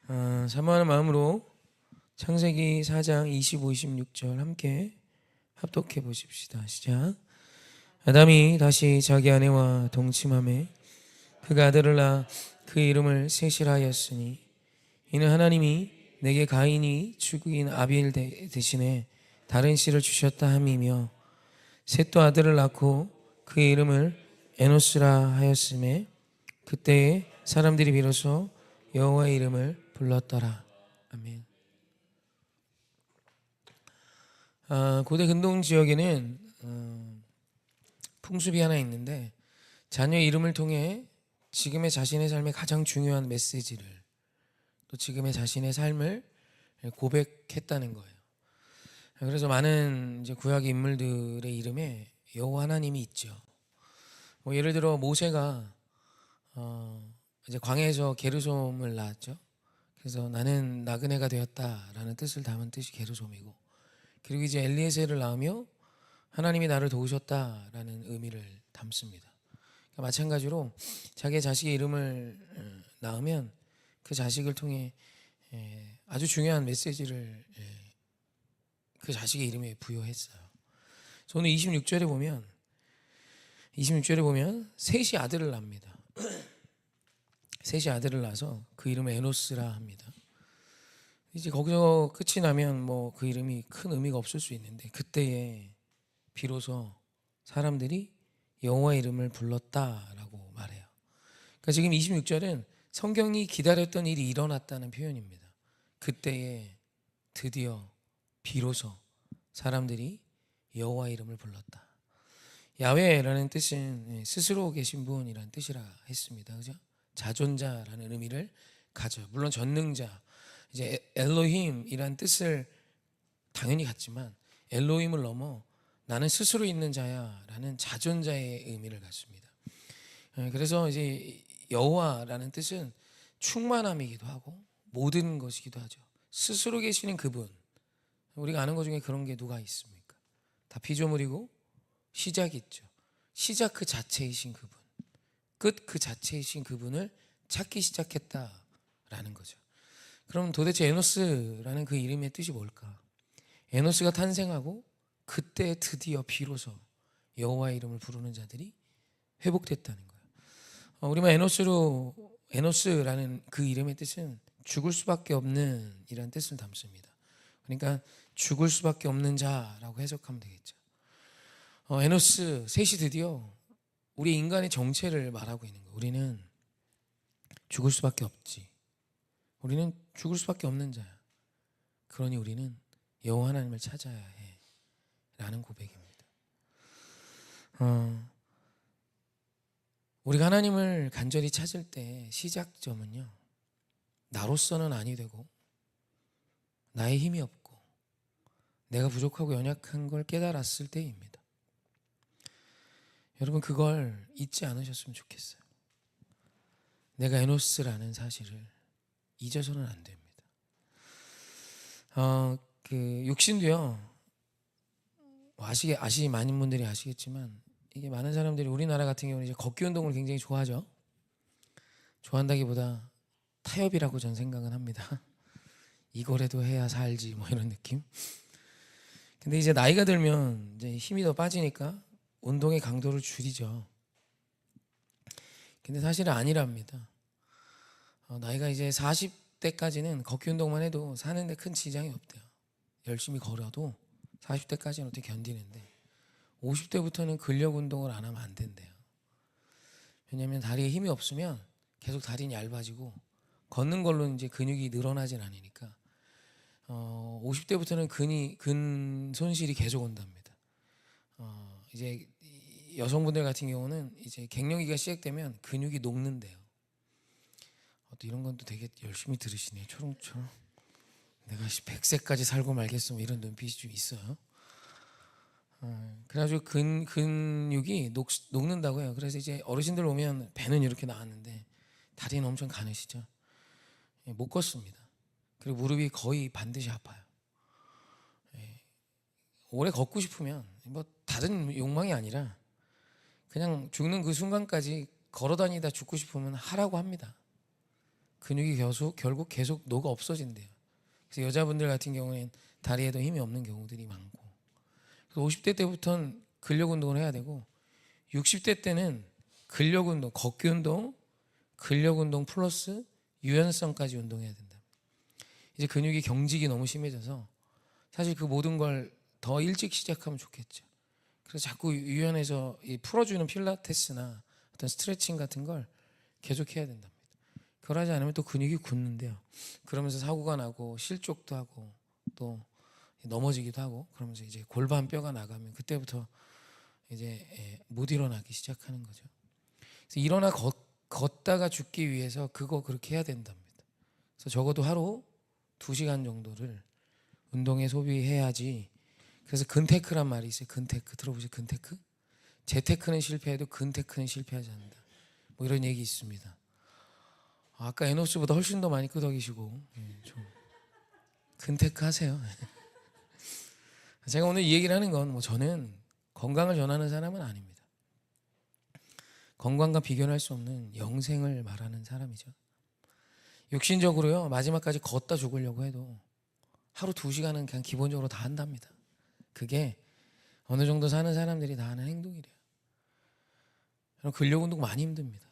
사모하는 마음으로 창세기 4장 25, 26절 함께 합독해 보십시다. 시작. 아담이 다시 자기 아내와 동침하매 그가 아들을 낳아 그 이름을 셋이라 하였으니 이는 하나님이 내게 가인이 죽인 아빌 대신에 다른 씨를 주셨다 함이며 셋도 아들을 낳고 그 이름을 에노스라 하였음에 그때에 사람들이 비로소 여호와의 이름을 불렀더라. 아멘. 고대 근동 지역에는 풍습이 하나 있는데 자녀 이름을 통해 지금의 자신의 삶의 가장 중요한 메시지를 또 지금의 자신의 삶을 고백했다는 거예요. 그래서 많은 이제 구약 인물들의 이름에 여호와 하나님이 있죠. 뭐 예를 들어 모세가 이제 광야에서 게르솜을 낳았죠. 그래서 나는 나그네가 되었다라는 뜻을 담은 뜻이 게르솜이고, 그리고 이제 엘리에셀을 낳으며 하나님이 나를 도우셨다라는 의미를 담습니다. 그러니까 마찬가지로 자기의 자식의 이름을 낳으면 그 자식을 통해 아주 중요한 메시지를 그 자식의 이름에 부여했어요. 오늘 26절에 보면 셋이 아들을 낳습니다. 셋이 아들을 낳아서 그 이름을 에노스라 합니다. 이제 거기서 끝이 나면 뭐 그 이름이 큰 의미가 없을 수 있는데 그때에 비로소 사람들이 여호와의 이름을 불렀다라고 말해요. 그러니까 지금 26절은 성경이 기다렸던 일이 일어났다는 표현입니다. 그때에 드디어 비로소 사람들이 여호와의 이름을 불렀다. 야훼라는 뜻은 스스로 계신 분이라는 뜻이라 했습니다. 그죠? 자존자라는 의미를 가져요. 물론 전능자, 이제 엘로힘이라는 뜻을 당연히 갖지만 엘로힘을 넘어 나는 스스로 있는 자야라는 자존자의 의미를 갖습니다. 그래서 이제 여호와라는 뜻은 충만함이기도 하고 모든 것이기도 하죠. 스스로 계시는 그분. 우리가 아는 것 중에 그런 게 누가 있습니까? 다 피조물이고 시작이 있죠. 시작 그 자체이신 그분, 끝 그 자체이신 그분을 찾기 시작했다라는 거죠. 그럼 도대체 에노스라는 그 이름의 뜻이 뭘까? 에노스가 탄생하고 그때 드디어 비로소 여호와의 이름을 부르는 자들이 회복됐다는 거예요. 우리만 에노스라는 그 이름의 뜻은 죽을 수밖에 없는 이란 뜻을 담습니다. 그러니까 죽을 수밖에 없는 자라고 해석하면 되겠죠. 에노스 셋이 드디어 우리 인간의 정체를 말하고 있는 거예요. 우리는 죽을 수밖에 없지. 우리는 죽을 수밖에 없는 자야. 그러니 우리는 여호와 하나님을 찾아야 해 라는 고백입니다. 우리가 하나님을 간절히 찾을 때 시작점은요, 나로서는 아니 되고 나의 힘이 없고 내가 부족하고 연약한 걸 깨달았을 때입니다. 여러분 그걸 잊지 않으셨으면 좋겠어요. 내가 에노스라는 사실을 잊어서는 안 됩니다. 그 육신도요, 많은 분들이 아시겠지만 이게 많은 사람들이 우리나라 같은 경우는 이제 걷기 운동을 굉장히 좋아하죠. 좋아한다기보다 타협이라고 전 생각은 합니다. 이거라도 해야 살지 뭐 이런 느낌. 근데 이제 나이가 들면 이제 힘이 더 빠지니까 운동의 강도를 줄이죠. 근데 사실은 아니랍니다. 나이가 이제 40대까지는 걷기 운동만 해도 사는데 큰 지장이 없대요. 열심히 걸어도 40대까지는 어떻게 견디는데 50대부터는 근력 운동을 안 하면 안 된대요. 왜냐하면 다리에 힘이 없으면 계속 다리는 얇아지고 걷는 걸로 이제 근육이 늘어나진 않으니까 50대부터는 근 손실이 계속 온답니다. 이제 여성분들 같은 경우는 이제 갱년기가 시작되면 근육이 녹는데요. 또 이런 건 또 되게 열심히 들으시네요. 초롱초롱. 내가 100세까지 살고 말겠어 이런 눈빛이 좀 있어요. 그래가지고 근육이 녹는다고 해요. 그래서 이제 어르신들 오면 배는 이렇게 나왔는데 다리는 엄청 가느시죠. 못 걷습니다. 그리고 무릎이 거의 반드시 아파요. 오래 걷고 싶으면 뭐 다른 욕망이 아니라 그냥 죽는 그 순간까지 걸어다니다 죽고 싶으면 하라고 합니다. 근육이 결국 계속 녹아 없어진대요. 그래서 여자분들 같은 경우에는 다리에도 힘이 없는 경우들이 많고, 그래서 50대 때부터는 근력 운동을 해야 되고 60대 때는 근력 운동, 걷기 운동, 근력 운동 플러스 유연성까지 운동해야 된다. 이제 근육이 경직이 너무 심해져서 사실 그 모든 걸 더 일찍 시작하면 좋겠죠. 그래서 자꾸 유연해서 풀어주는 필라테스나 어떤 스트레칭 같은 걸 계속해야 된답니다. 그걸 하지 않으면 또 근육이 굳는데요. 그러면서 사고가 나고 실족도 하고 또 넘어지기도 하고, 그러면서 이제 골반 뼈가 나가면 그때부터 이제 못 일어나기 시작하는 거죠. 그래서 걷다가 죽기 위해서 그거 그렇게 해야 된답니다. 그래서 적어도 하루 2시간 정도를 운동에 소비해야지. 그래서 근테크란 말이 있어요. 근테크 들어보세요. 근테크? 재테크는 실패해도 근테크는 실패하지 않는다. 뭐 이런 얘기 있습니다. 아까 에노스보다 훨씬 더 많이 끄덕이시고, 좀 근테크 하세요. 제가 오늘 이 얘기를 하는 건 저는 건강을 전하는 사람은 아닙니다. 건강과 비교는 할 수 없는 영생을 말하는 사람이죠. 육신적으로요, 마지막까지 걷다 죽으려고 해도 하루 2시간은 그냥 기본적으로 다 한답니다. 그게 어느 정도 사는 사람들이 다 하는 행동이래요. 근력 운동 많이 힘듭니다.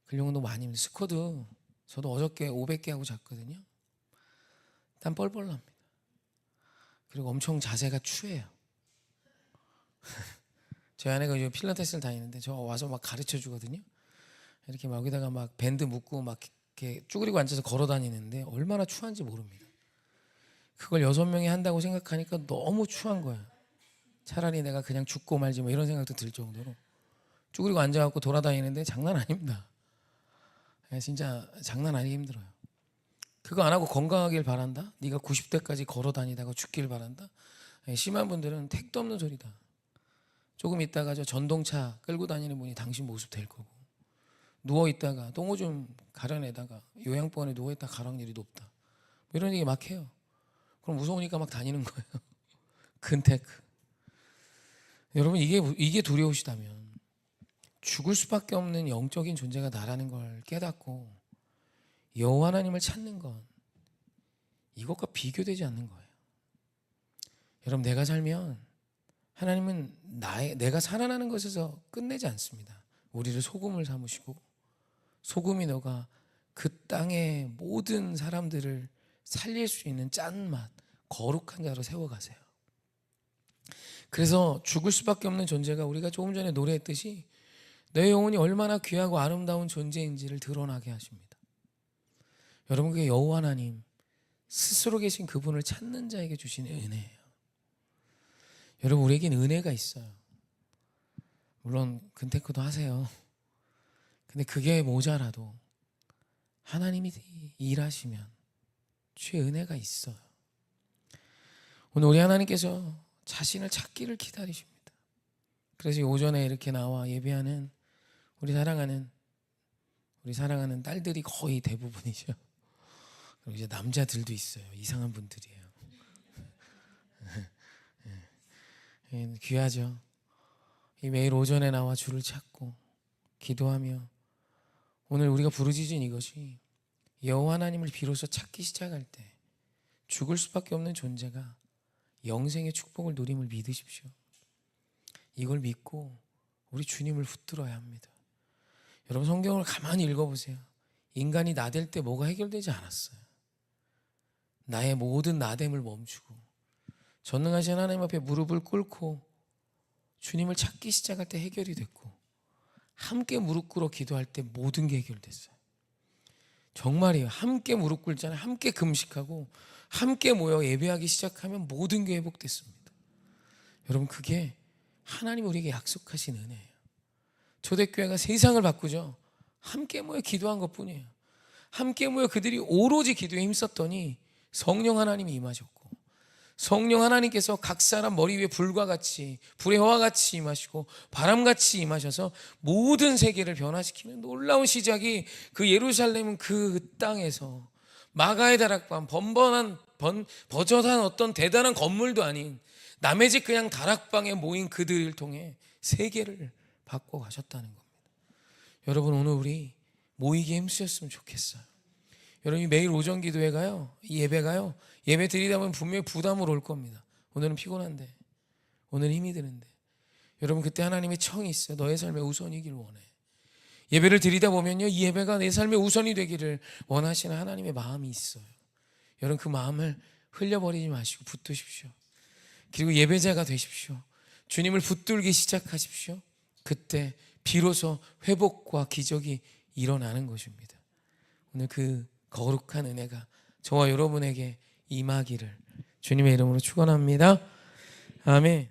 근력 운동 많이 힘듭니다. 스쿼드 저도 어저께 500개 하고 잤거든요. 땀 뻘뻘 납니다. 그리고 엄청 자세가 추해요. 제 아내가 요즘 필라테스를 다니는데 저 와서 막 가르쳐 주거든요. 이렇게 막 여기다가 막 밴드 묶고 막 이렇게 쭈그리고 앉아서 걸어 다니는데 얼마나 추한지 모릅니다. 그걸 6명이 한다고 생각하니까 너무 추한 거야. 차라리 내가 그냥 죽고 말지 뭐 이런 생각도 들 정도로 쭈그리고 앉아갖고 돌아다니는데 장난 아닙니다. 진짜 장난 아니게 힘들어요. 그거 안 하고 건강하길 바란다? 네가 90대까지 걸어 다니다가 죽길 바란다? 심한 분들은 택도 없는 소리다. 조금 있다가 저 전동차 끌고 다니는 분이 당신 모습 될 거고, 누워있다가 똥오줌 가려내다가 요양병원에 누워있다가 가라앉을 확률이 높다. 뭐 이런 얘기 막 해요. 그럼 무서우니까 막 다니는 거예요. 근테크. 여러분, 이게 두려우시다면 죽을 수밖에 없는 영적인 존재가 나라는 걸 깨닫고 여호와 하나님을 찾는 건 이것과 비교되지 않는 거예요. 여러분, 내가 살면 하나님은 내가 살아나는 것에서 끝내지 않습니다. 우리를 소금을 삼으시고 소금이 너가 그 땅의 모든 사람들을 살릴 수 있는 짠맛, 거룩한 자로 세워가세요. 그래서 죽을 수밖에 없는 존재가 우리가 조금 전에 노래했듯이 내 영혼이 얼마나 귀하고 아름다운 존재인지를 드러나게 하십니다. 여러분, 그게 여호와 하나님 스스로 계신 그분을 찾는 자에게 주시는 은혜예요. 여러분, 우리에겐 은혜가 있어요. 물론 근테크도 하세요. 근데 그게 모자라도 하나님이 일하시면 주의 은혜가 있어요. 오늘 우리 하나님께서 자신을 찾기를 기다리십니다. 그래서 오전에 이렇게 나와 예배하는 우리 사랑하는 딸들이 거의 대부분이죠. 그리고 이제 남자들도 있어요. 이상한 분들이에요. 귀하죠. 이 매일 오전에 나와 주를 찾고 기도하며 오늘 우리가 부르짖은 이것이 여호와 하나님을 비로소 찾기 시작할 때 죽을 수밖에 없는 존재가 영생의 축복을 누림을 믿으십시오. 이걸 믿고 우리 주님을 붙들어야 합니다. 여러분, 성경을 가만히 읽어보세요. 인간이 나댈 때 뭐가 해결되지 않았어요. 나의 모든 나됨을 멈추고 전능하신 하나님 앞에 무릎을 꿇고 주님을 찾기 시작할 때 해결이 됐고, 함께 무릎 꿇어 기도할 때 모든 게 해결됐어요. 정말이에요. 함께 무릎 꿇잖아요. 함께 금식하고 함께 모여 예배하기 시작하면 모든 게 회복됐습니다. 여러분, 그게 하나님 우리에게 약속하신 은혜예요. 초대교회가 세상을 바꾸죠. 함께 모여 기도한 것뿐이에요. 함께 모여 그들이 오로지 기도에 힘썼더니 성령 하나님이 임하셨고, 성령 하나님께서 각 사람 머리 위에 불과 같이, 불의 화와 같이 임하시고 바람같이 임하셔서 모든 세계를 변화시키는 놀라운 시작이 그 예루살렘은 그 땅에서 마가의 다락방, 버젓한 어떤 대단한 건물도 아닌 남의 집 그냥 다락방에 모인 그들을 통해 세계를 바꿔 가셨다는 겁니다. 여러분, 오늘 우리 모이게 힘쓰셨으면 좋겠어요. 여러분이 매일 오전 기도회가요, 이 예배가요, 예배 드리다 보면 분명히 부담으로 올 겁니다. 오늘은 피곤한데, 오늘은 힘이 드는데, 여러분 그때 하나님의 청이 있어요. 너의 삶의 우선이길 원해. 예배를 드리다 보면요, 이 예배가 내 삶의 우선이 되기를 원하시는 하나님의 마음이 있어요. 여러분 그 마음을 흘려버리지 마시고 붙드십시오. 그리고 예배자가 되십시오. 주님을 붙들기 시작하십시오. 그때 비로소 회복과 기적이 일어나는 것입니다. 오늘 그 거룩한 은혜가 저와 여러분에게 임하기를 주님의 이름으로 축원합니다. 아멘.